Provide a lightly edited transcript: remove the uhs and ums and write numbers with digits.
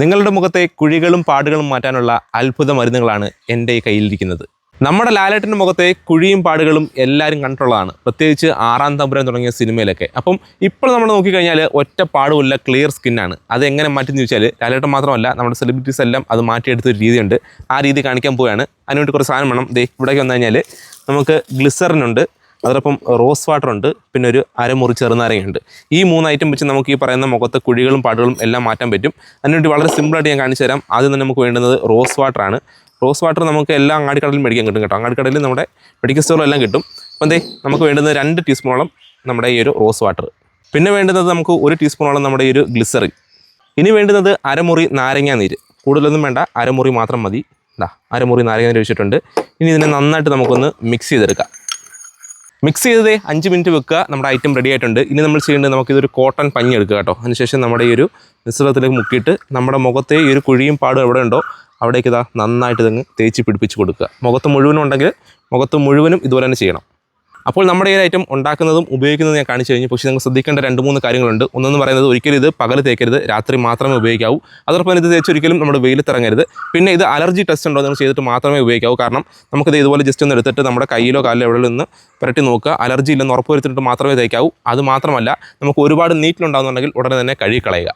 നിങ്ങളുടെ മുഖത്തെ കുഴികളും പാടുകളും മാറ്റാനുള്ള അത്ഭുത മരുന്നുകളാണ് എൻ്റെ ഈ കയ്യിലിരിക്കുന്നത്. നമ്മുടെ ലാലേട്ടൻ്റെ മുഖത്തെ കുഴിയും പാടുകളും എല്ലാവരും കണ്ടിട്ടുള്ളതാണ്, പ്രത്യേകിച്ച് ആറാം തമ്പുരാൻ തുടങ്ങിയ സിനിമയിലൊക്കെ. അപ്പം ഇപ്പോൾ നമ്മൾ നോക്കിക്കഴിഞ്ഞാൽ ഒറ്റ പാടുമില്ല, ക്ലിയർ സ്കിന്നാണ്. അത് എങ്ങനെ മാറ്റിയെന്ന് ചോദിച്ചാൽ ലാലേട്ടൻ മാത്രമല്ല, നമ്മുടെ സെലിബ്രിറ്റീസ് എല്ലാം അത് മാറ്റിയെടുത്തൊരു രീതിയുണ്ട്. ആ രീതി കാണിക്കാൻ പോവുകയാണ്. അതിനുവേണ്ടി കുറച്ച് സാധനം വേണം. ഇവിടേക്ക് വന്നു കഴിഞ്ഞാൽ നമുക്ക് ഗ്ലിസറിനുണ്ട്, അതോടൊപ്പം റോസ് വാട്ടർ ഉണ്ട്, പിന്നെ ഒരു അരമുറി ചെറുനാരങ്ങയുണ്ട്. ഈ 3 ഐറ്റം വെച്ച് നമുക്ക് ഈ പറയുന്ന മുഖത്തെ കുഴികളും പാടുകളും എല്ലാം മാറ്റാൻ പറ്റും. അതിനുവേണ്ടി വളരെ സിമ്പിളായിട്ട് ഞാൻ കാണിച്ചു തരാം. ആദ്യം തന്നെ നമുക്ക് വേണ്ടുന്നത് റോസ് വാട്ടറാണ്. റോസ് വാട്ടർ നമുക്ക് എല്ലാ അങ്ങാടിക്കടയിലും മേടിക്കാൻ കിട്ടും കേട്ടോ. അങ്ങാടിക്കടയിൽ നമ്മുടെ മെഡിക്കൽ സ്റ്റോറിലെല്ലാം കിട്ടും. അപ്പം നമുക്ക് വേണ്ടുന്നത് 2 ടീസ്പൂണോളം നമ്മുടെ ഈ ഒരു റോസ് വാട്ടർ. പിന്നെ വേണ്ടുന്നത് നമുക്ക് 1 ടീസ്പൂണോളം നമ്മുടെ ഈ ഒരു ഗ്ലിസറിൻ. ഇനി വേണ്ടുന്നത് അരമുറി നാരങ്ങ നീര്. കൂടുതലൊന്നും വേണ്ട, അരമുറി മാത്രം മതി. അരമുറി നാരങ്ങ നീര് വെച്ചിട്ടുണ്ട്. ഇനി ഇതിനെ നന്നായിട്ട് നമുക്കൊന്ന് മിക്സ് ചെയ്തെടുക്കാം. മിക്സ് ചെയ്തത് 5 മിനിറ്റ് വെക്കുക. നമ്മുടെ ഐറ്റം റെഡി ആയിട്ടുണ്ട്. ഇനി നമ്മൾ ചെയ്യേണ്ടത് നമുക്കിതൊരു കോട്ടൺ പഞ്ഞി എടുക്കുക കേട്ടോ. അതിനുശേഷം നമ്മുടെ ഈ ഒരു മിശ്രിതത്തിലേക്ക് മുക്കിയിട്ട് നമ്മുടെ മുഖത്തെ ഈ ഒരു കുഴിയും പാടും എവിടെ ഉണ്ടോ അവിടേക്ക് നന്നായിട്ട് ഇതങ്ങ് തേച്ച് പിടിപ്പിച്ച് കൊടുക്കുക. മുഖത്ത് മുഴുവനും ഉണ്ടെങ്കിൽ മുഖത്ത് മുഴുവനും ഇതുപോലെ തന്നെ ചെയ്യണം. അപ്പോൾ നമ്മുടെ ഈ ഐറ്റം ഉണ്ടാക്കുന്നതും ഉപയോഗിക്കുന്നതും ഞാൻ കാണിച്ചു കഴിഞ്ഞു. പക്ഷേ നിങ്ങൾ ശ്രദ്ധിക്കേണ്ട 2-3 കാര്യങ്ങളുണ്ട്. ഒന്നെന്ന് പറയുന്നത്, ഒരിക്കലും ഇത് പകൽ തേക്കരുത്, രാത്രി മാത്രമേ ഉപയോഗിക്കാവൂ. അതോടൊപ്പം ഇത് തേച്ചൊരിക്കലും നമ്മുടെ വെയിലത്തിറങ്ങരുത്. പിന്നെ ഇത് അലർജി ടെസ്റ്റ് ഉണ്ടോ എന്ന് ചെയ്തിട്ട് മാത്രമേ ഉപയോഗിക്കാവൂ. കാരണം നമുക്കിത് ഇതുപോലെ ജസ്റ്റ് ഒന്ന് എടുത്തിട്ട് നമ്മുടെ കയ്യിലോ കാലിലോ എവിടെ നിന്ന് പുരട്ടി നോക്കുക. അലർജി ഇല്ലെന്ന് ഉറപ്പ് വരുത്തിയിട്ട് മാത്രമേ തേക്കാവൂ. അത് മാത്രമല്ല, നമുക്ക് ഒരുപാട് നീറ്റിലുണ്ടാകുന്നുണ്ടെങ്കിൽ ഉടനെ തന്നെ കഴുകി കളയുക.